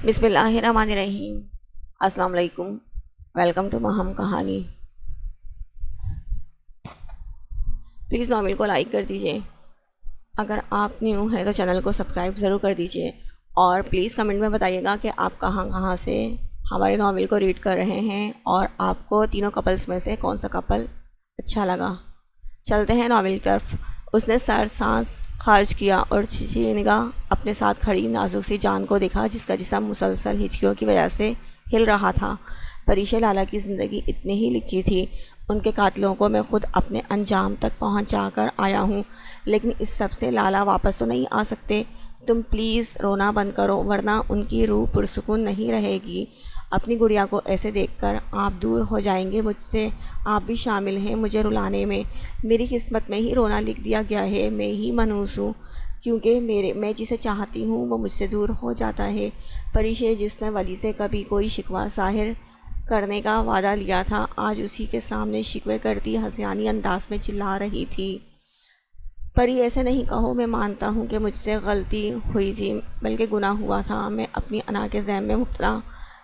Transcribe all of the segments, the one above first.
بسم اللہ الرحمن الرحیم۔ السلام علیکم، ویلکم ٹو مہم کہانی۔ پلیز ناول کو لائک کر دیجیے، اگر آپ نیو ہیں تو چینل کو سبسکرائب ضرور کر دیجیے، اور پلیز کمنٹ میں بتائیے گا کہ آپ کہاں سے ہمارے ناول کو ریڈ کر رہے ہیں اور آپ کو تینوں کپلس میں سے کون سا کپل اچھا لگا۔ چلتے ہیں ناول کی طرف۔ اس نے سانس خارج کیا اور چیخی نگاہ اپنے ساتھ کھڑی نازک سی جان کو دیکھا، جس کا جسم مسلسل ہچکیوں کی وجہ سے ہل رہا تھا۔ پریش لالا کی زندگی اتنی ہی لکھی تھی، ان کے قاتلوں کو میں خود اپنے انجام تک پہنچا کر آیا ہوں، لیکن اس سب سے لالا واپس تو نہیں آ سکتے۔ تم پلیز رونا بند کرو، ورنہ ان کی روح پرسکون نہیں رہے گی۔ اپنی گڑیا کو ایسے دیکھ کر آپ دور ہو جائیں گے مجھ سے۔ آپ بھی شامل ہیں مجھے رلانے میں۔ میری قسمت میں ہی رونا لکھ دیا گیا ہے، میں ہی منحوس ہوں، کیونکہ میں جسے چاہتی ہوں وہ مجھ سے دور ہو جاتا ہے۔ پریشے جس نے ولی سے کبھی کوئی شکوہ ظاہر کرنے کا وعدہ لیا تھا، آج اسی کے سامنے شکوے کرتی ہذیانی انداز میں چلا رہی تھی۔ پری ایسے نہیں کہو، میں مانتا ہوں کہ مجھ سے غلطی ہوئی تھی، بلکہ گناہ ہوا تھا۔ میں اپنی انا کے ذہن میں مبتلا،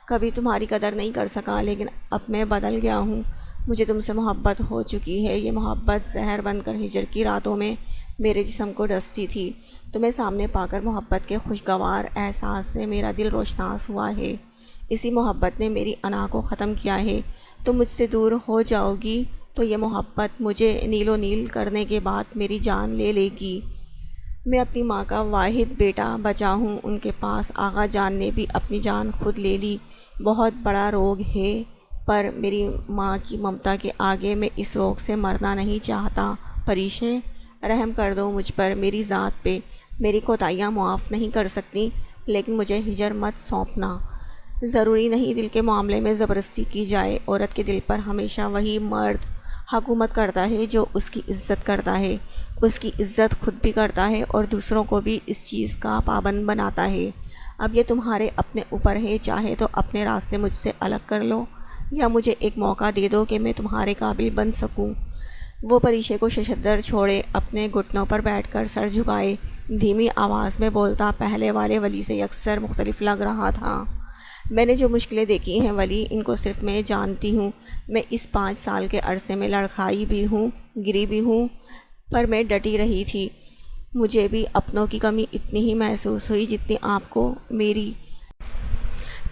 کبھی تمہاری قدر نہیں کر سکا، لیکن اب میں بدل گیا ہوں۔ مجھے تم سے محبت ہو چکی ہے، یہ محبت زہر بن کر ہجر کی راتوں میں میرے جسم کو ڈستی تھی۔ تمہیں سامنے پا کر محبت کے خوشگوار احساس سے میرا دل روشناس ہوا ہے۔ اسی محبت نے میری انا کو ختم کیا ہے۔ تم مجھ سے دور ہو جاؤ گی تو یہ محبت مجھے نیل و نیل کرنے کے بعد میری جان لے لے گی۔ میں اپنی ماں کا واحد بیٹا بچا ہوں، ان کے پاس آغا جان نے بھی اپنی جان خود لے لی۔ بہت بڑا روگ ہے، پر میری ماں کی ممتا کے آگے میں اس روگ سے مرنا نہیں چاہتا۔ پریشے، رحم کر دو مجھ پر، میری ذات پہ۔ میری کوتاہیاں معاف نہیں کر سکتی، لیکن مجھے ہجر مت سونپنا۔ ضروری نہیں دل کے معاملے میں زبردستی کی جائے۔ عورت کے دل پر ہمیشہ وہی مرد حکومت کرتا ہے جو اس کی عزت کرتا ہے، اس کی عزت خود بھی کرتا ہے اور دوسروں کو بھی اس چیز کا پابند بناتا ہے۔ اب یہ تمہارے اپنے اوپر ہے، چاہے تو اپنے راستے مجھ سے الگ کر لو، یا مجھے ایک موقع دے دو کہ میں تمہارے قابل بن سکوں۔ وہ پریشے کو ششدر چھوڑے اپنے گھٹنوں پر بیٹھ کر سر جھکائے، دھیمی آواز میں بولتا پہلے والے ولی سے یکسر مختلف لگ رہا تھا۔ میں نے جو مشکلیں دیکھی ہیں ولی، ان کو صرف میں جانتی ہوں۔ میں اس 5 سال کے عرصے میں لڑکھڑائی بھی ہوں، گری بھی ہوں، پر میں ڈٹی رہی تھی۔ مجھے بھی اپنوں کی کمی اتنی ہی محسوس ہوئی جتنی آپ کو میری۔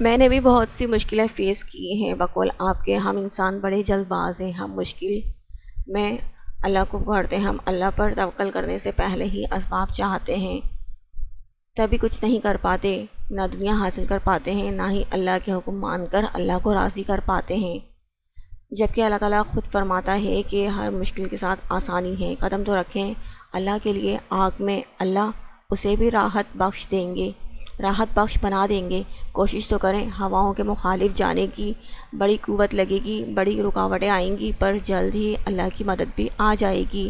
میں نے بھی بہت سی مشکلیں فیس کی ہیں، بقول آپ کے ہم انسان بڑے جلد باز ہیں۔ ہم مشکل میں اللہ کو پکارتے ہیں، ہم اللہ پر توکل کرنے سے پہلے ہی اسباب چاہتے ہیں، تبھی کچھ نہیں کر پاتے، نہ دنیا حاصل کر پاتے ہیں، نہ ہی اللہ کے حکم مان کر اللہ کو راضی کر پاتے ہیں، جبکہ اللہ تعالیٰ خود فرماتا ہے کہ ہر مشکل کے ساتھ آسانی ہے۔ قدم تو رکھیں اللہ کے لیے آگ میں، اللہ اسے بھی راحت بخش دیں گے، راحت بخش بنا دیں گے۔ کوشش تو کریں، ہواؤں کے مخالف جانے کی بڑی قوت لگے گی، بڑی رکاوٹیں آئیں گی، پر جلد ہی اللہ کی مدد بھی آ جائے گی۔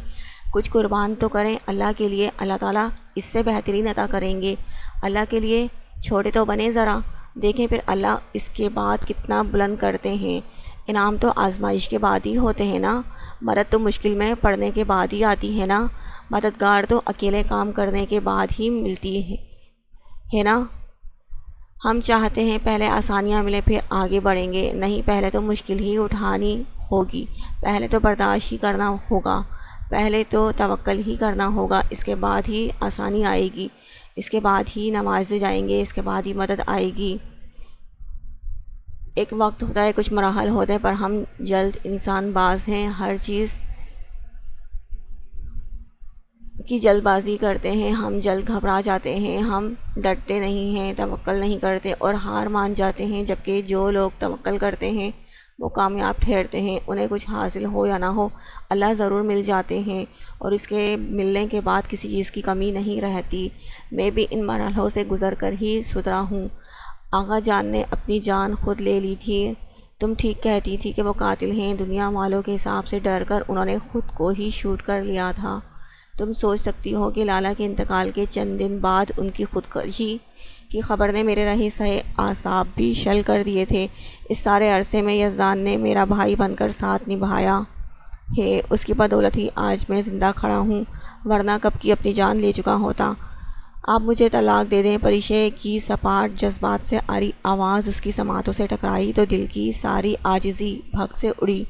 کچھ قربان تو کریں اللہ کے لیے، اللہ تعالیٰ اس سے بہترین عطا کریں گے۔ اللہ کے لیے چھوٹے تو بنے ذرا، دیکھیں پھر اللہ اس کے بعد کتنا بلند کرتے ہیں۔ انعام تو آزمائش کے بعد ہی ہوتے ہیں نا، مدد تو مشکل میں پڑنے کے بعد ہی آتی ہے نا، مددگار تو اکیلے کام کرنے کے بعد ہی ملتی ہے نا۔ ہم چاہتے ہیں پہلے آسانیاں ملیں پھر آگے بڑھیں گے، نہیں، پہلے تو مشکل ہی اٹھانی ہوگی، پہلے تو برداشت ہی کرنا ہوگا، پہلے تو توکل ہی کرنا ہوگا، اس کے بعد ہی آسانی آئے گی، اس کے بعد ہی نوازے جائیں گے، اس کے بعد ہی مدد آئے گی۔ ایک وقت ہوتا ہے، کچھ مراحل ہوتے ہیں، پر ہم جلد انسان باز ہیں، ہر چیز کی جلد بازی کرتے ہیں، ہم جلد گھبرا جاتے ہیں، ہم ڈرتے نہیں ہیں، توکل نہیں کرتے اور ہار مان جاتے ہیں، جبکہ جو لوگ توکل کرتے ہیں وہ کامیاب ٹھہرتے ہیں۔ انہیں کچھ حاصل ہو یا نہ ہو، اللہ ضرور مل جاتے ہیں، اور اس کے ملنے کے بعد کسی چیز کی کمی نہیں رہتی۔ میں بھی ان مرحلوں سے گزر کر ہی سدھرا ہوں۔ آغا جان نے اپنی جان خود لے لی تھی، تم ٹھیک کہتی تھی کہ وہ قاتل ہیں، دنیا والوں کے حساب سے ڈر کر انہوں نے خود کو ہی شوٹ کر لیا تھا۔ تم سوچ سکتی ہو کہ لالا کے انتقال کے چند دن بعد ان کی خودکشی کی خبر نے میرے رہے سہے اعصاب بھی شل کر دیے تھے۔ اس سارے عرصے میں یزدان نے میرا بھائی بن کر ساتھ نبھایا ہے، اس کی بدولت ہی آج میں زندہ کھڑا ہوں، ورنہ کب کی اپنی جان لے چکا ہوتا۔ آپ مجھے طلاق دے دیں۔ پریشے کی سپاٹ جذبات سے آری آواز اس کی سماعتوں سے ٹکرائی تو دل کی ساری عاجزی بھگ سے اڑی۔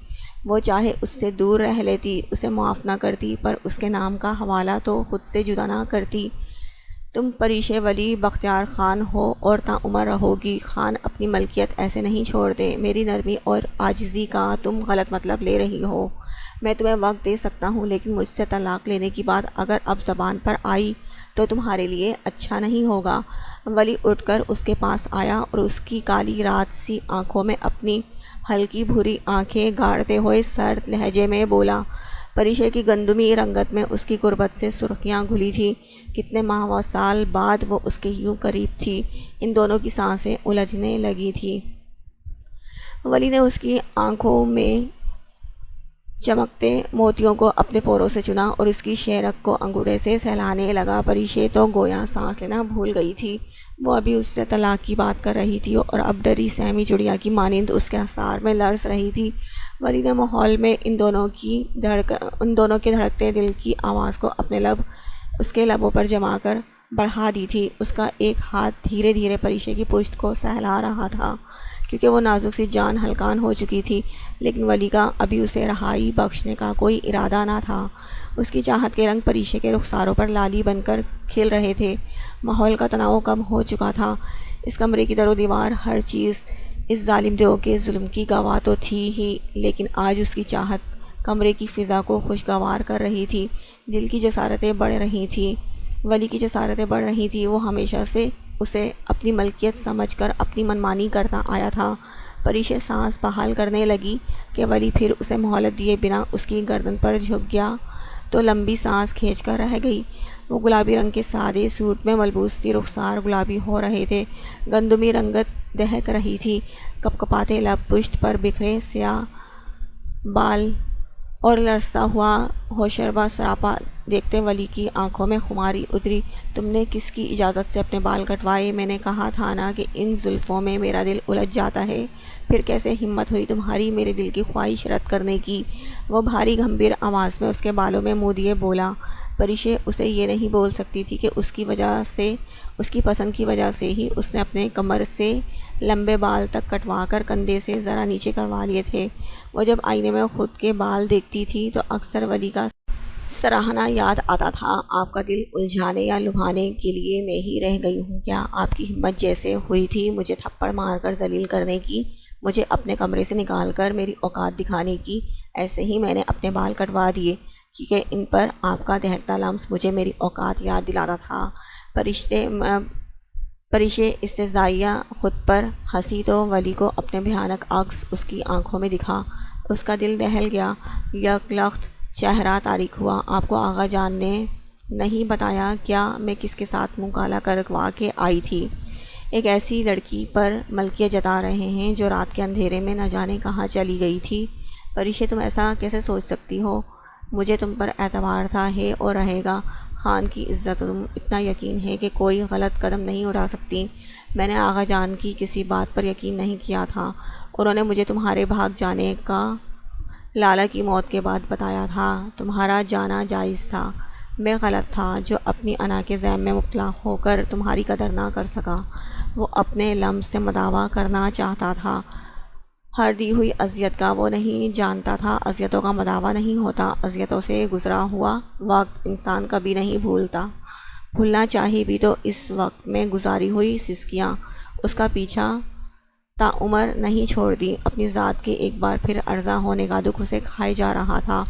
وہ چاہے اس سے دور رہ لیتی، اسے معاف نہ کرتی، پر اس کے نام کا حوالہ تو خود سے جدا نہ کرتی۔ تم پریشے ولی بختیار خان ہو اور تا عمر رہو گی۔ خان اپنی ملکیت ایسے نہیں چھوڑتے۔ میری نرمی اور عاجزی کا تم غلط مطلب لے رہی ہو۔ میں تمہیں وقت دے سکتا ہوں، لیکن مجھ سے طلاق لینے کی بات اگر اب زبان پر آئی تو تمہارے لیے اچھا نہیں ہوگا۔ ولی اٹھ کر اس کے پاس آیا اور اس کی کالی رات سی آنکھوں میں اپنی ہلکی بھوری آنکھیں گاڑتے ہوئے سرد لہجے میں بولا۔ پریشے کی گندمی رنگت میں اس کی غربت سے سرخیاں گھلی تھی۔ کتنے ماہ و سال بعد وہ اس کے یوں قریب تھی۔ ان دونوں کی سانسیں الجھنے لگی تھی۔ ولی نے اس کی آنکھوں میں چمکتے موتیوں کو اپنے پوروں سے چنا اور اس کی شیرک کو انگوٹھے سے سہلانے لگا۔ پریشے تو گویا سانس لینا بھول گئی تھی۔ وہ ابھی اس سے طلاق کی بات کر رہی تھی اور اب ڈری سہمی چڑیا کی مانند اس کے اعصاب میں لرز رہی تھی۔ ولی نے ماحول میں ان دونوں کے دھڑکتے دل کی آواز کو اس کے لبوں پر جما کر بڑھا دی تھی۔ اس کا ایک ہاتھ دھیرے دھیرے پریشے کی پشت کو سہلا رہا تھا، کیونکہ وہ نازک سی جان ہلکان ہو چکی تھی، لیکن ولی کا ابھی اسے رہائی بخشنے کا کوئی ارادہ نہ تھا۔ اس کی چاہت کے رنگ پریشے کے رخساروں پر لالی بن کر کھل رہے تھے۔ ماحول کا تناؤ کم ہو چکا تھا۔ اس کمرے کی در و دیوار، ہر چیز اس ظالم دیو کے ظلم کی گواہ تو تھی ہی، لیکن آج اس کی چاہت کمرے کی فضا کو خوشگوار کر رہی تھی۔ دل کی جسارتیں بڑھ رہی تھیں، ولی کی جسارتیں بڑھ رہی تھیں۔ وہ ہمیشہ سے اسے اپنی ملکیت سمجھ کر اپنی منمانی کرتا آیا تھا۔ پریشے سانس بحال کرنے لگی کہ ولی پھر اسے مہلت دیے بنا اس کی گردن پر جھک گیا تو لمبی سانس کھینچ کر رہ گئی۔ وہ گلابی رنگ کے سادے سوٹ میں ملبوس تھی۔ رخسار گلابی ہو رہے تھے، گندمی رنگت دہک رہی تھی۔ کپکپاتے لب، پشت پر بکھرے سیاہ بال اور لرزتا ہوا ہوشربا سراپا دیکھتے ولی کی آنکھوں میں خماری اتری۔ تم نے کس کی اجازت سے اپنے بال کٹوائے؟ میں نے کہا تھا نا کہ ان زلفوں میں میرا دل الجھ جاتا ہے۔ پھر کیسے ہمت ہوئی تمہاری میرے دل کی خواہش رد کرنے کی؟ وہ بھاری گمبھیر آواز میں اس کے بالوں میں منہ دیے بولا۔ پریشے اسے یہ نہیں بول سکتی تھی کہ اس کی پسند کی وجہ سے ہی اس نے اپنے کمر سے لمبے بال تک کٹوا کر کندھے سے ذرا نیچے کروا لیے تھے۔ وہ جب آئینے میں خود کے بال دیکھتی تھی تو اکثر ولی کا سراہنا یاد آتا تھا۔ آپ کا دل الجھانے یا لبھانے کے لیے میں ہی رہ گئی ہوں کیا؟ آپ کی ہمت جیسے ہوئی تھی مجھے تھپڑ مار کر ذلیل کرنے کی، مجھے اپنے کمرے سے نکال کر میری اوقات دکھانے کی، ایسے ہی میں نے اپنے بال کٹوا دیے، کیونکہ ان پر آپ کا دہکتا لمس مجھے میری اوقات یاد دلاتا تھا۔ پریشے استہزائیہ خود پر ہنسی تو ولی کو اپنے بھیانک عکس اس کی آنکھوں میں دکھا۔ اس کا دل دہل گیا، یک لخت چہرہ تاریک ہوا۔ آپ کو آغا جان نے نہیں بتایا کیا میں کس کے ساتھ منہ کالا کروا کے آئی تھی؟ ایک ایسی لڑکی پر ملکیت جتا رہے ہیں جو رات کے اندھیرے میں نہ جانے کہاں چلی گئی تھی۔ پریشے تم ایسا کیسے سوچ سکتی ہو؟ مجھے تم پر اعتبار تھا، ہے اور رہے گا۔ خان کی عزت تم اتنا یقین ہے کہ کوئی غلط قدم نہیں اٹھا سکتی۔ میں نے آغا جان کی کسی بات پر یقین نہیں کیا تھا۔ انہوں نے مجھے تمہارے بھاگ جانے کا لالا کی موت کے بعد بتایا تھا۔ تمہارا جانا جائز تھا، میں غلط تھا جو اپنی انا کے ذم میں مبتلا ہو کر تمہاری قدر نہ کر سکا۔ وہ اپنے لمس سے مداوا کرنا چاہتا تھا، ہر دی ہوئی اذیت کا۔ وہ نہیں جانتا تھا اذیتوں کا مداوا نہیں ہوتا۔ اذیتوں سے گزرا ہوا وقت انسان کبھی نہیں بھولتا، بھولنا چاہے بھی تو اس وقت میں گزاری ہوئی سسکیاں اس کا پیچھا تا عمر نہیں چھوڑتی۔ اپنی ذات کے ایک بار پھر ارزاں ہونے کا دکھ اسے کھائے جا رہا تھا۔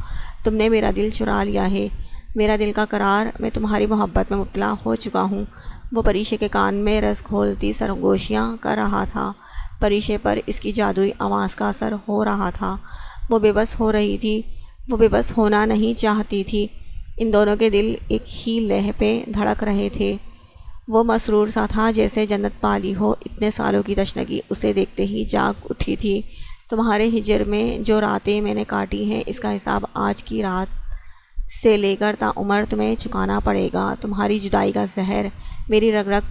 تم نے میرا دل چرا لیا ہے، میرا دل کا قرار، میں تمہاری محبت میں مبتلا ہو چکا ہوں۔ وہ پریشے کے کان میں رس کھولتی سرگوشیاں کر رہا تھا۔ پریشے پر اس کی جادوئی آواز کا اثر ہو رہا تھا۔ وہ بے بس ہو رہی تھی، وہ بے بس ہونا نہیں چاہتی تھی۔ ان دونوں کے دل ایک ہی لہر پہ دھڑک رہے تھے۔ وہ مسرور سا تھا جیسے جنت پالی ہو۔ اتنے سالوں کی تشنگی اسے دیکھتے ہی جاگ اٹھی تھی۔ تمہارے ہجر میں جو راتیں میں نے کاٹی ہیں، اس کا حساب آج کی رات سے لے کر تا عمر تمہیں چکانا پڑے گا۔ تمہاری جدائی کا زہر میری رگ رگ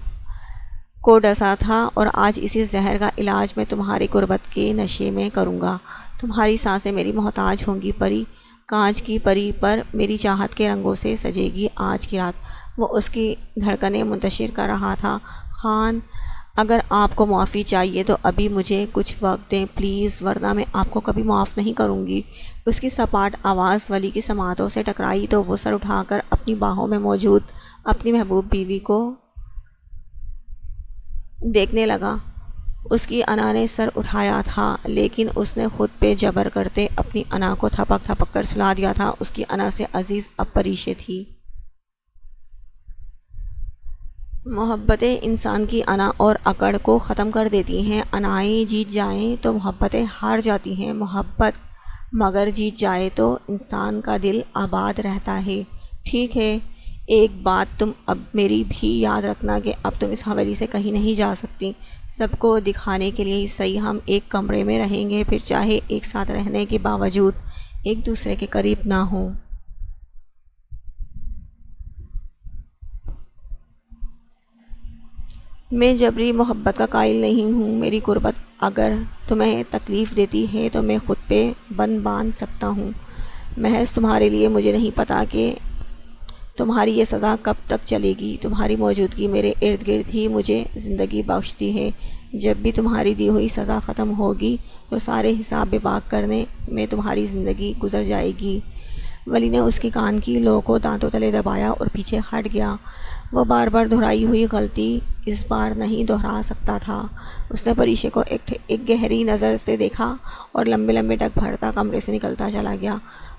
کو ڈسا تھا اور آج اسی زہر کا علاج میں تمہاری قربت کے نشے میں کروں گا۔ تمہاری سانسیں میری محتاج ہوں گی۔ پری، کانچ کی پری پر میری چاہت کے رنگوں سے سجے گی آج کی رات۔ وہ اس کی دھڑکنیں منتشر کر رہا تھا۔ خان، اگر آپ کو معافی چاہیے تو ابھی مجھے کچھ وقت دیں پلیز، ورنہ میں آپ کو کبھی معاف نہیں کروں گی۔ اس کی سپاٹ آواز ولی کی سماعتوں سے ٹکرائی تو وہ سر اٹھا کر اپنی باہوں میں موجود اپنی محبوب بیوی کو دیکھنے لگا۔ اس کی انا نے سر اٹھایا تھا لیکن اس نے خود پہ جبر کرتے اپنی انا کو تھپک تھپک کر سلا دیا تھا۔ اس کی انا سے عزیز اب پریشے تھی۔ محبتیں انسان کی انا اور اکڑ کو ختم کر دیتی ہیں۔ انائیں جیت جائیں تو محبتیں ہار جاتی ہیں، محبت مگر جیت جائے تو انسان کا دل آباد رہتا ہے۔ ٹھیک ہے، ایک بات تم اب میری بھی یاد رکھنا کہ اب تم اس حویلی سے کہیں نہیں جا سکتی۔ سب کو دکھانے کے لیے ہی صحیح ہم ایک کمرے میں رہیں گے، پھر چاہے ایک ساتھ رہنے کے باوجود ایک دوسرے کے قریب نہ ہوں۔ میں جبری محبت کا قائل نہیں ہوں۔ میری قربت اگر تمہیں تکلیف دیتی ہے تو میں خود پہ بند باندھ سکتا ہوں۔ محض تمہارے لیے مجھے نہیں پتا کہ تمہاری یہ سزا کب تک چلے گی۔ تمہاری موجودگی میرے ارد گرد ہی مجھے زندگی بخشتی ہے۔ جب بھی تمہاری دی ہوئی سزا ختم ہوگی تو سارے حساب بباق کرنے میں تمہاری زندگی گزر جائے گی۔ ولی نے اس کی کان کی لو کو دانتوں تلے دبایا اور پیچھے ہٹ گیا۔ وہ بار بار دہرائی ہوئی غلطی اس بار نہیں دہرا سکتا تھا۔ اس نے پریشے کو ایک گہری نظر سے دیکھا اور لمبے لمبے ڈگ بھرتا کمرے سے نکلتا چلا گیا۔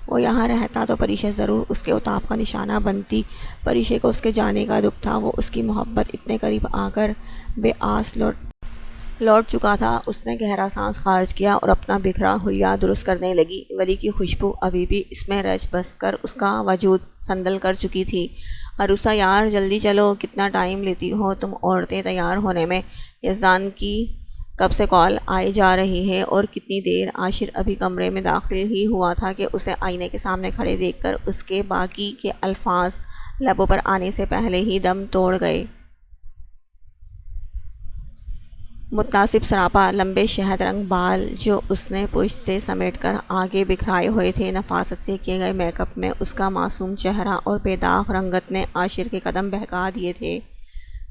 وہ یہاں رہتا تو پریشے ضرور اس کے اتاپ کا نشانہ بنتی۔ پریشے کو اس کے جانے کا دکھ تھا۔ وہ اس کی محبت اتنے قریب آ کر بے آس لوٹ چکا تھا۔ اس نے گہرا سانس خارج کیا اور اپنا بکھرا حلیہ درست کرنے لگی۔ ولی کی خوشبو ابھی بھی اس میں رچ بس کر اس کا وجود سندل کر چکی تھی۔ عروسہ یار جلدی چلو، کتنا ٹائم لیتی ہو تم عورتیں تیار ہونے میں؟ یزدان کی کب سے کال آئی جا رہی ہے اور کتنی دیر؟ عاشر ابھی کمرے میں داخل ہی ہوا تھا کہ اسے آئینے کے سامنے کھڑے دیکھ کر اس کے باقی کے الفاظ لبوں پر آنے سے پہلے ہی دم توڑ گئے۔ متناسب سراپا لمبے شہد رنگ بال جو اس نے پشت سے سمیٹ کر آگے بکھرائے ہوئے تھے، نفاست سے کیے گئے میک اپ میں اس کا معصوم چہرہ اور بے داغ رنگت نے عاشر کے قدم بہکا دیے تھے۔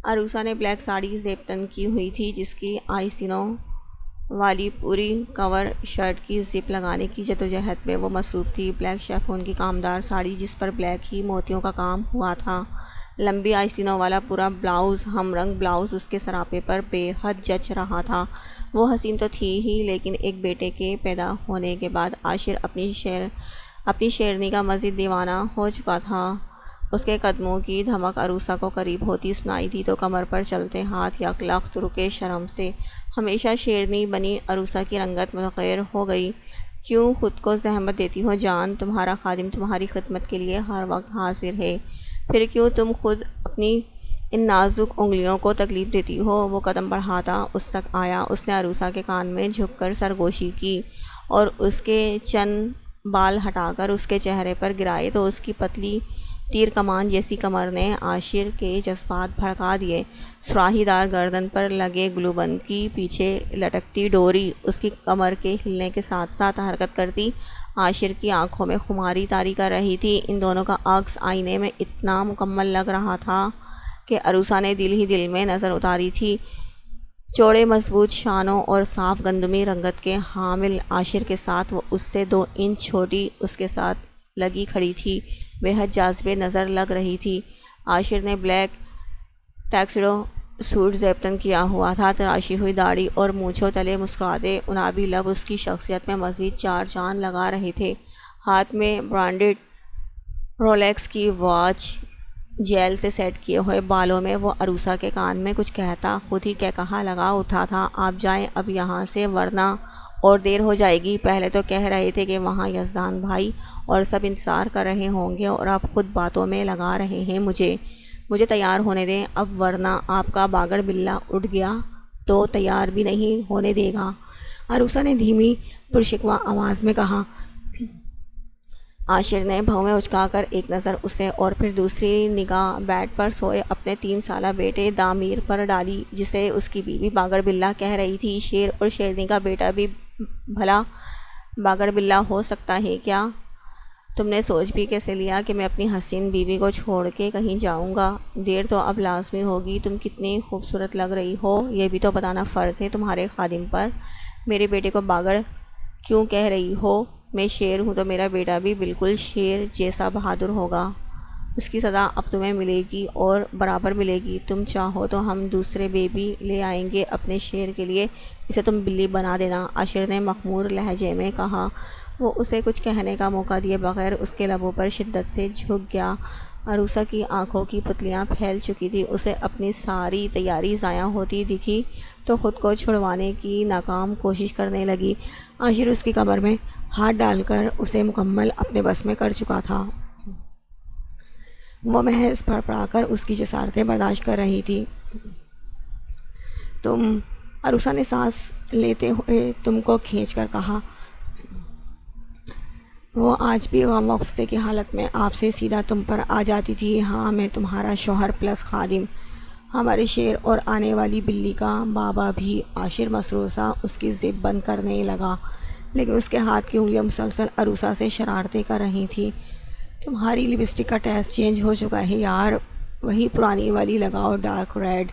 عروسہ نے بلیک ساڑی زیب تن کی ہوئی تھی جس کی آستینوں والی پوری کور شرٹ کی زپ لگانے کی جدوجہد میں وہ مصروف تھی۔ بلیک شیفون کی کامدار ساڑی جس پر بلیک ہی موتیوں کا کام ہوا تھا، لمبی آستینوں والا پورا بلاؤز، ہم رنگ بلاؤز اس کے سراپے پر بے حد جچ رہا تھا۔ وہ حسین تو تھی ہی لیکن ایک بیٹے کے پیدا ہونے کے بعد عاشر اپنی شیرنی کا مزید دیوانہ ہو چکا تھا۔ اس کے قدموں کی دھمک عروسہ کو قریب ہوتی سنائی دی تو کمر پر چلتے ہاتھ یک لخت رکے شرم سے۔ ہمیشہ شیرنی بنی عروسہ کی رنگت متغیر ہو گئی۔ کیوں خود کو زحمت دیتی ہو جان؟ تمہارا خادم تمہاری خدمت کے لیے ہر وقت حاضر ہے، پھر کیوں تم خود اپنی ان نازک انگلیوں کو تکلیف دیتی ہو؟ وہ قدم بڑھاتا اس تک آیا۔ اس نے عروسہ کے کان میں جھک کر سرگوشی کی اور اس کے چند بال ہٹا کر اس کے چہرے پر گرائے تو اس کی پتلی تیر کمان جیسی کمر نے عاشر کے جذبات بھڑکا دیے۔ سراہی دار گردن پر لگے گلو بند کی پیچھے لٹکتی ڈوری اس کی کمر کے ہلنے کے ساتھ ساتھ حرکت کرتی عاشر کی آنکھوں میں خماری طاری کر رہی تھی۔ ان دونوں کا عکس آئینے میں اتنا مکمل لگ رہا تھا کہ عروسہ نے دل ہی دل میں نظر اتاری تھی۔ چوڑے مضبوط شانوں اور صاف گندمی رنگت کے حامل عاشر کے ساتھ وہ اس سے 2 انچ چھوٹی اس کے ساتھ لگی کھڑی تھی، بے حد جاذب نظر لگ رہی تھی۔ عاشر نے بلیک ٹیکسیڈو سوٹ زیب کیا ہوا تھا، تراشی ہوئی داڑھی اور مونچھوں تلے مسکراتے عنابی لب اس کی شخصیت میں مزید 4 چاند لگا رہے تھے۔ ہاتھ میں برانڈڈ رولیکس کی واچ، جیل سے سیٹ کیے ہوئے بالوں میں وہ عروسہ کے کان میں کچھ کہتا خود ہی کہا لگا اٹھا تھا۔ آپ جائیں اب یہاں سے ورنہ اور دیر ہو جائے گی۔ پہلے تو کہہ رہے تھے کہ وہاں یزدان بھائی اور سب انتظار کر رہے ہوں گے اور اب خود باتوں میں لگا رہے ہیں مجھے تیار ہونے دیں اب، ورنہ آپ کا باگڑ بلّا اٹھ گیا تو تیار بھی نہیں ہونے دے گا۔ عروسہ نے دھیمی پرشکوہ آواز میں کہا۔ عاشر نے بھویں اچکا کر ایک نظر اسے اور پھر دوسری نگاہ بیڈ پر سوئے اپنے 3 سالہ بیٹے دامیر پر ڈالی جسے اس کی بیوی باگڑ بلّا کہہ رہی تھی۔ شیر اور شیرنی کا بیٹا بھی بھلا باگڑ بلّا ہو سکتا ہے کیا؟ تم نے سوچ بھی کیسے لیا کہ میں اپنی حسین بیوی کو چھوڑ کے کہیں جاؤں گا؟ دیر تو اب لازمی ہوگی۔ تم کتنی خوبصورت لگ رہی ہو یہ بھی تو بتانا فرض ہے تمہارے خادم پر۔ میرے بیٹے کو باگڑ کیوں کہہ رہی ہو؟ میں شیر ہوں تو میرا بیٹا بھی بالکل شیر جیسا بہادر ہوگا۔ اس کی سزا اب تمہیں ملے گی اور برابر ملے گی۔ تم چاہو تو ہم دوسرے بیبی لے آئیں گے اپنے شیر کے لیے، اسے تم بلی بنا دینا، عاشر نے مخمور لہجے میں کہا۔ وہ اسے کچھ کہنے کا موقع دیے بغیر اس کے لبوں پر شدت سے جھک گیا۔ عروسہ کی آنکھوں کی پتلیاں پھیل چکی تھی۔ اسے اپنی ساری تیاری ضائع ہوتی دکھی تو خود کو چھڑوانے کی ناکام کوشش کرنے لگی۔ عاشر اس کی کمر میں ہاتھ ڈال کر اسے مکمل اپنے بس میں کر چکا تھا۔ وہ محض پڑپڑا کر اس کی جسارتیں برداشت کر رہی تھی۔ تم، عروسہ نے سانس لیتے ہوئے تم کو کھینچ کر کہا۔ وہ آج بھی غم و غصے کی حالت میں آپ سے سیدھا تم پر آ جاتی تھی۔ ہاں، میں تمہارا شوہر پلس خادم، ہمارے شیر اور آنے والی بلی کا بابا بھی۔ عاشر مسرور سا اس کی زپ بند کرنے لگا، لیکن اس کے ہاتھ کی انگلیاں مسلسل عروسہ سے شرارتیں کر رہی تھیں۔ تمہاری لپسٹک کا ٹیسٹ چینج ہو چکا ہے یار، وہی پرانی والی لگاؤ، ڈارک ریڈ۔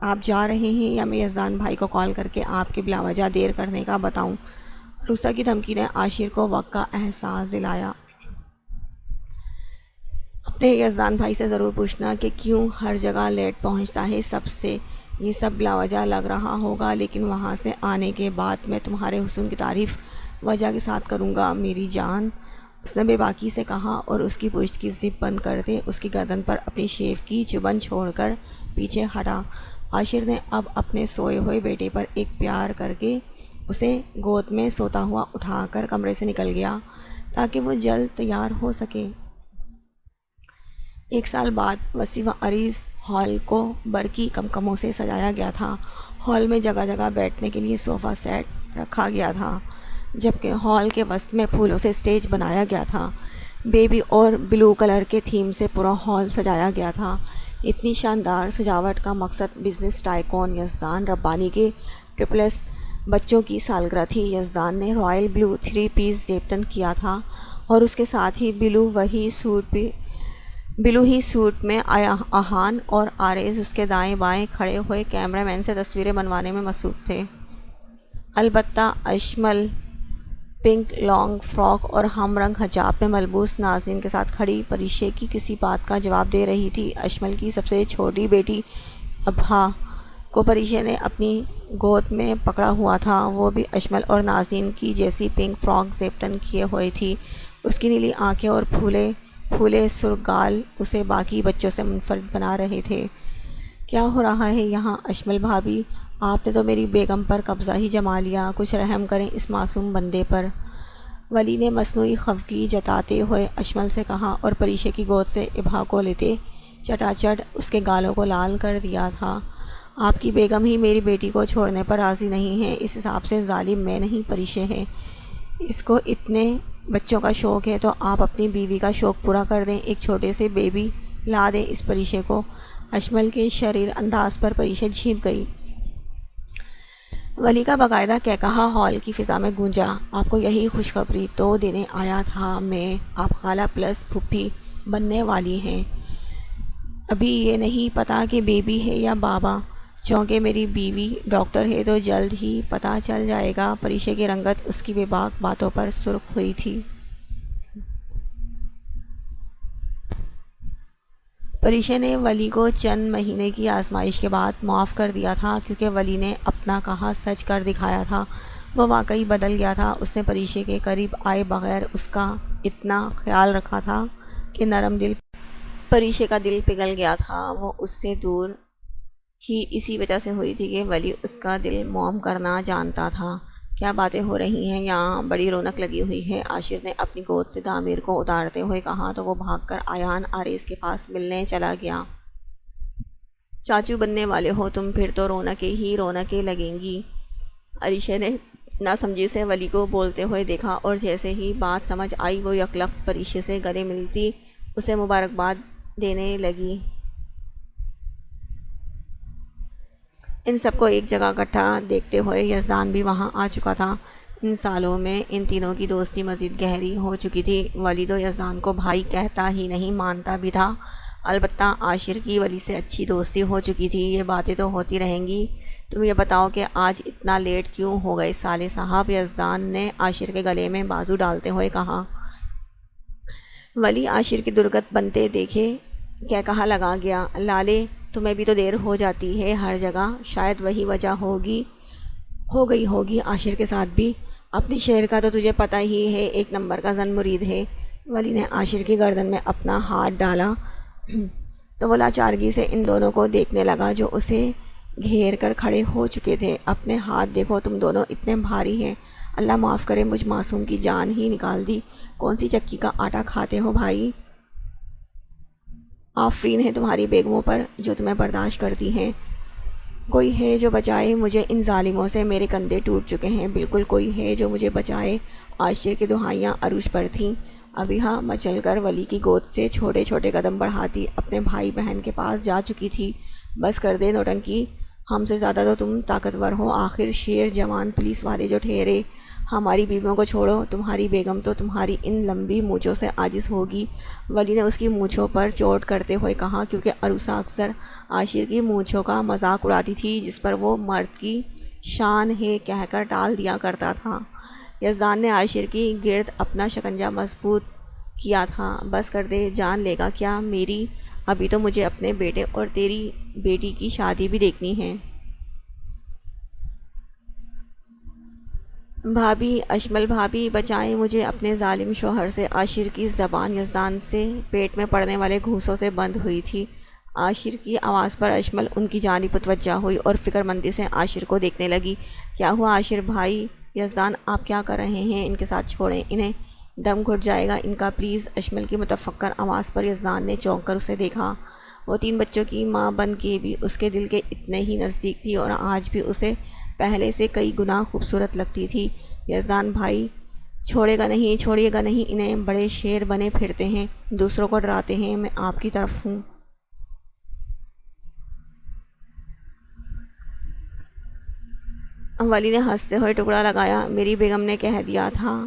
آپ جا رہے ہیں یا میں یزدان بھائی کو کال کر کے آپ کے بلا وجہ دیر کرنے کا بتاؤں؟ عروسہ کی دھمکی نے عاشر کو وقت کا احساس دلایا۔ اپنے یزدان بھائی سے ضرور پوچھنا کہ کیوں ہر جگہ لیٹ پہنچتا ہے، سب سے یہ سب بلا وجہ لگ رہا ہوگا، لیکن وہاں سے آنے کے بعد میں تمہارے حسن کی تعریف وجہ کے ساتھ کروں گا میری جان، اس نے بے باکی سے کہا اور اس کی پشت کی زپ بند کرتے اس کی گردن پر اپنی شیف کی چبن چھوڑ کر پیچھے ہٹا۔ عاشر نے اب اپنے سوئے ہوئے بیٹے پر ایک پیار کر کے اسے گود میں سوتا ہوا اٹھا کر کمرے سے نکل گیا تاکہ وہ جلد تیار ہو سکے۔ 1 سال بعد وسیع و عریض ہال کو برقی کمکموں سے سجایا گیا تھا۔ ہال میں جگہ جگہ بیٹھنے کے لیے صوفہ سیٹ رکھا گیا تھا، جبکہ ہال کے وسط میں پھولوں سے سٹیج بنایا گیا تھا۔ بیبی اور بلو کلر کے تھیم سے پورا ہال سجایا گیا تھا۔ اتنی شاندار سجاوٹ کا مقصد بزنس ٹائکون یزدان ربانی کے ٹرپلس بچوں کی سالگرہ تھی۔ یزدان نے رائل بلو 3 پیس زیبتن کیا تھا اور اس کے ساتھ ہی بلو ہی سوٹ میں آہان اور آریز اس کے دائیں بائیں کھڑے ہوئے کیمرہ مین سے تصویریں بنوانے میں مصروف تھے۔ البتہ اشمل پنک لانگ فراک اور ہم رنگ حجاب میں ملبوس ناظرین کے ساتھ کھڑی پریشے کی کسی بات کا جواب دے رہی تھی۔ اشمل کی سب سے چھوٹی بیٹی ابھا کو پریشے نے اپنی گود میں پکڑا ہوا تھا۔ وہ بھی اشمل اور ناظرین کی جیسی پنک فراک زیبتن کیے ہوئے تھی۔ اس کی نیلی آنکھیں اور پھولے سرخ گال اسے باقی بچوں سے منفرد بنا رہے تھے۔ کیا ہو رہا ہے یہاں اشمل بھابھی؟ آپ نے تو میری بیگم پر قبضہ ہی جما لیا، کچھ رحم کریں اس معصوم بندے پر۔ ولی نے مصنوعی خفگی جتاتے ہوئے اشمل سے کہا اور پریشے کی گود سے ابھا کو لیتے چٹاچٹ اس کے گالوں کو لال کر دیا تھا۔ آپ کی بیگم ہی میری بیٹی کو چھوڑنے پر راضی نہیں ہے، اس حساب سے ظالم میں نہیں پریشے ہے۔ اس کو اتنے بچوں کا شوق ہے تو آپ اپنی بیوی کا شوق پورا کر دیں، ایک چھوٹے سے بیبی لا دیں اس پریشے کو۔ اشمل کے شریر انداز پر پریشے جھنپ گئی۔ ولی کا باقاعدہ کہکہا ہال کی فضا میں گونجا۔ آپ کو یہی خوشخبری تو دینے آیا تھا میں، آپ خالہ پلس پھوپھی بننے والی ہیں۔ ابھی یہ نہیں پتہ کہ بیبی ہے یا بابا، چونکہ میری بیوی ڈاکٹر ہے تو جلد ہی پتہ چل جائے گا۔ پریشے کی رنگت اس کی بے باک باتوں پر سرخ ہوئی تھی۔ پریشے نے ولی کو چند مہینے کی آزمائش کے بعد معاف کر دیا تھا، کیونکہ ولی نے اپنا کہا سچ کر دکھایا تھا۔ وہ واقعی بدل گیا تھا۔ اس نے پریشے کے قریب آئے بغیر اس کا اتنا خیال رکھا تھا کہ نرم دل پریشے کا دل پگھل گیا تھا۔ وہ اس سے دور ہی اسی وجہ سے ہوئی تھی کہ ولی اس کا دل موم کرنا جانتا تھا۔ کیا باتیں ہو رہی ہیں یہاں، بڑی رونق لگی ہوئی ہے، عاشر نے اپنی گود سے تعمیر کو اتارتے ہوئے کہا تو وہ بھاگ کر آیان آریز کے پاس ملنے چلا گیا۔ چاچو بننے والے ہو تم، پھر تو رونقیں ہی رونقیں لگیں گی۔ عریشہ نے ناسمجھی سے ولی کو بولتے ہوئے دیکھا اور جیسے ہی بات سمجھ آئی وہ یکلخت پریشے سے گلے ملتی اسے مبارکباد دینے لگی۔ ان سب کو ایک جگہ اکٹھا دیکھتے ہوئے یزدان بھی وہاں آ چکا تھا۔ ان سالوں میں ان تینوں کی دوستی مزید گہری ہو چکی تھی۔ ولی تو یزدان کو بھائی کہتا ہی نہیں، مانتا بھی تھا۔ البتہ عاشر کی ولی سے اچھی دوستی ہو چکی تھی۔ یہ باتیں تو ہوتی رہیں گی، تم یہ بتاؤ کہ آج اتنا لیٹ کیوں ہو گئے سالے صاحب؟ یزدان نے عاشر کے گلے میں بازو ڈالتے ہوئے کہا۔ ولی عاشر کی درگت بنتے دیکھے کیا کہا لگا گیا، لالے تمہیں بھی تو دیر ہو جاتی ہے ہر جگہ، شاید وہی وجہ ہو گئی ہوگی عاشر کے ساتھ بھی۔ اپنے شعر کا تو تجھے پتہ ہی ہے، ایک نمبر کا زن مرید ہے۔ ولی نے عاشر کی گردن میں اپنا ہاتھ ڈالا تو وہ لاچارگی سے ان دونوں کو دیکھنے لگا جو اسے گھیر کر کھڑے ہو چکے تھے۔ اپنے ہاتھ دیکھو، تم دونوں اتنے بھاری ہیں، اللہ معاف کرے مجھ معصوم کی جان ہی نکال دی۔ کون سی چکی کا آٹا کھاتے ہو بھائی؟ آفرین ہے تمہاری بیگموں پر جو تمہیں برداشت کرتی ہیں۔ کوئی ہے جو بچائے مجھے ان ظالموں سے، میرے کندھے ٹوٹ چکے ہیں، بالکل کوئی ہے جو مجھے بچائے۔ عاشر کی دہائیاں عروج پر تھیں۔ ابیہا مچل کر ولی کی گود سے چھوٹے چھوٹے قدم بڑھاتی اپنے بھائی بہن کے پاس جا چکی تھی۔ بس کر دے نوٹنکی، ہم سے زیادہ تو تم طاقتور ہو، آخر شیر جوان پولیس والے جو ٹھہرے۔ ہماری بیویوں کو چھوڑو، تمہاری بیگم تو تمہاری ان لمبی مونچھوں سے عاجز ہوگی۔ ولی نے اس کی مونچھوں پر چوٹ کرتے ہوئے کہا، کیونکہ عروسہ اکثر عاشر کی مونچھوں کا مذاق اڑاتی تھی جس پر وہ مرد کی شان ہے کہہ کر ٹال دیا کرتا تھا۔ یزدان نے عاشر کی گرد اپنا شکنجہ مضبوط کیا تھا۔ بس کر دے، جان لے گا کیا میری؟ ابھی تو مجھے اپنے بیٹے اور تیری بیٹی کی شادی بھی دیکھنی ہے۔ بھابھی، اشمل بھابھی، بچائیں مجھے اپنے ظالم شوہر سے۔ عاشر کی زبان یزدان سے پیٹ میں پڑنے والے گھوسوں سے بند ہوئی تھی۔ عاشر کی آواز پر اشمل ان کی جانب متوجہ ہوئی اور فکر مندی سے عاشر کو دیکھنے لگی۔ کیا ہوا عاشر بھائی؟ یزدان آپ کیا کر رہے ہیں؟ ان کے ساتھ چھوڑیں انہیں، دم گھٹ جائے گا ان کا پلیز۔ اشمل کی متفکر آواز پر یزدان نے چونک کر اسے دیکھا۔ وہ 3 بچوں کی ماں بن کے بھی اس کے دل کے اتنے ہی نزدیک تھی اور آج بھی اسے پہلے سے کئی گنا خوبصورت لگتی تھی۔ یزدان بھائی چھوڑیے گا نہیں انہیں، بڑے شیر بنے پھرتے ہیں، دوسروں کو ڈراتے ہیں، میں آپ کی طرف ہوں۔ ولی نے ہنستے ہوئے ٹکڑا لگایا، میری بیگم نے کہہ دیا تھا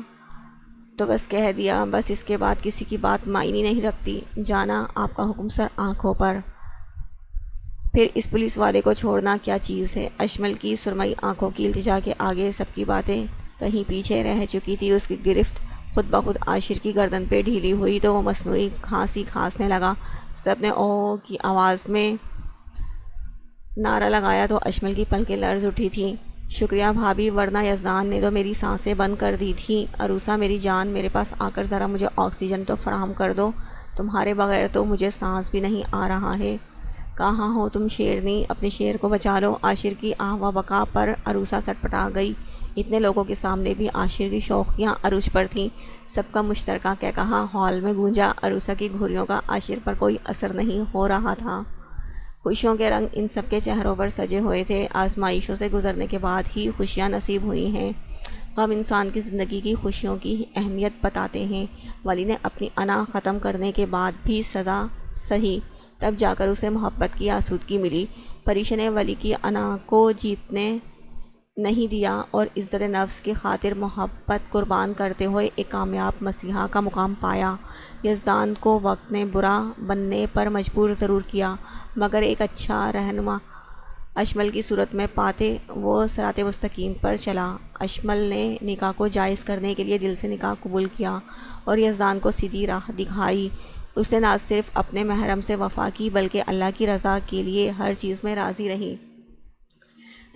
تو بس کہہ دیا، بس اس کے بعد کسی کی بات معنی نہیں رکھتی۔ جانا آپ کا حکم سر آنکھوں پر۔ پھر اس پولیس والے کو چھوڑنا کیا چیز ہے؟ اشمل کی سرمئی آنکھوں کی التجا کے آگے سب کی باتیں کہیں پیچھے رہ چکی تھی۔ اس کی گرفت خود بخود عاشر کی گردن پہ ڈھیلی ہوئی تو وہ مصنوعی کھانسی کھانسنے لگا۔ سب نے او کی آواز میں نعرہ لگایا تو اشمل کی پلکیں لرز اٹھی تھیں۔ شکریہ بھابھی، ورنہ یزدان نے تو میری سانسیں بند کر دی تھیں۔ عروسہ میری جان، میرے پاس آ کر ذرا مجھے آکسیجن تو فراہم کر دو، تمہارے بغیر تو مجھے سانس بھی نہیں آ رہا ہے۔ کہاں ہو تم شیرنی؟ اپنے شیر کو بچا لو۔ عاشر کی آہ و بکا پر عروسہ سٹپٹا گئی۔ اتنے لوگوں کے سامنے بھی عاشر کی شوخیاں عروج پر تھیں۔ سب کا مشترکہ کہا ہال میں گونجا۔ عروسہ کی گھریوں کا عاشر پر کوئی اثر نہیں ہو رہا تھا۔ خوشیوں کے رنگ ان سب کے چہروں پر سجے ہوئے تھے۔ آزمائشوں سے گزرنے کے بعد ہی خوشیاں نصیب ہوئی ہیں۔ غم انسان کی زندگی کی خوشیوں کی اہمیت بتاتے ہیں۔ ولی نے اپنی انا ختم کرنے کے بعد بھی سزا سہی، تب جا کر اسے محبت کی آسودگی ملی۔ پریش نے ولی کی انا کو جیتنے نہیں دیا اور عزت نفس کی خاطر محبت قربان کرتے ہوئے ایک کامیاب مسیحا کا مقام پایا۔ یزدان کو وقت نے برا بننے پر مجبور ضرور کیا، مگر ایک اچھا رہنما اشمل کی صورت میں پاتے وہ صراط مستقیم پر چلا۔ اشمل نے نکاح کو جائز کرنے کے لیے دل سے نکاح قبول کیا اور یزدان کو سیدھی راہ دکھائی۔ اس نے نہ صرف اپنے محرم سے وفا کی بلکہ اللہ کی رضا کے لیے ہر چیز میں راضی رہی۔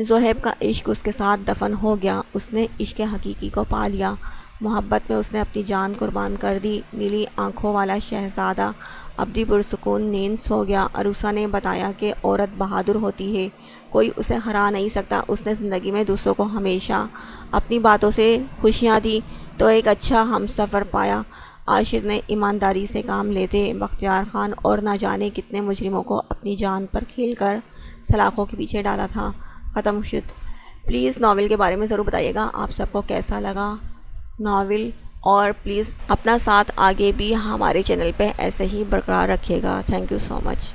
زہیب کا عشق اس کے ساتھ دفن ہو گیا۔ اس نے عشق حقیقی کو پا لیا۔ محبت میں اس نے اپنی جان قربان کر دی۔ نیلی آنکھوں والا شہزادہ ابدی پرسکون نیند سو گیا۔ عروسہ نے بتایا کہ عورت بہادر ہوتی ہے، کوئی اسے ہرا نہیں سکتا۔ اس نے زندگی میں دوسروں کو ہمیشہ اپنی باتوں سے خوشیاں دی تو ایک اچھا ہم سفر پایا۔ عاشر نے ایمانداری سے کام لیتے بختیار خان اور نہ جانے کتنے مجرموں کو اپنی جان پر کھیل کر سلاخوں کے پیچھے ڈالا تھا۔ ختم شد۔ پلیز ناول کے بارے میں ضرور بتائیے گا آپ سب کو کیسا لگا ناول، اور پلیز اپنا ساتھ آگے بھی ہمارے چینل پہ ایسے ہی برقرار رکھیے گا۔ Thank you so much.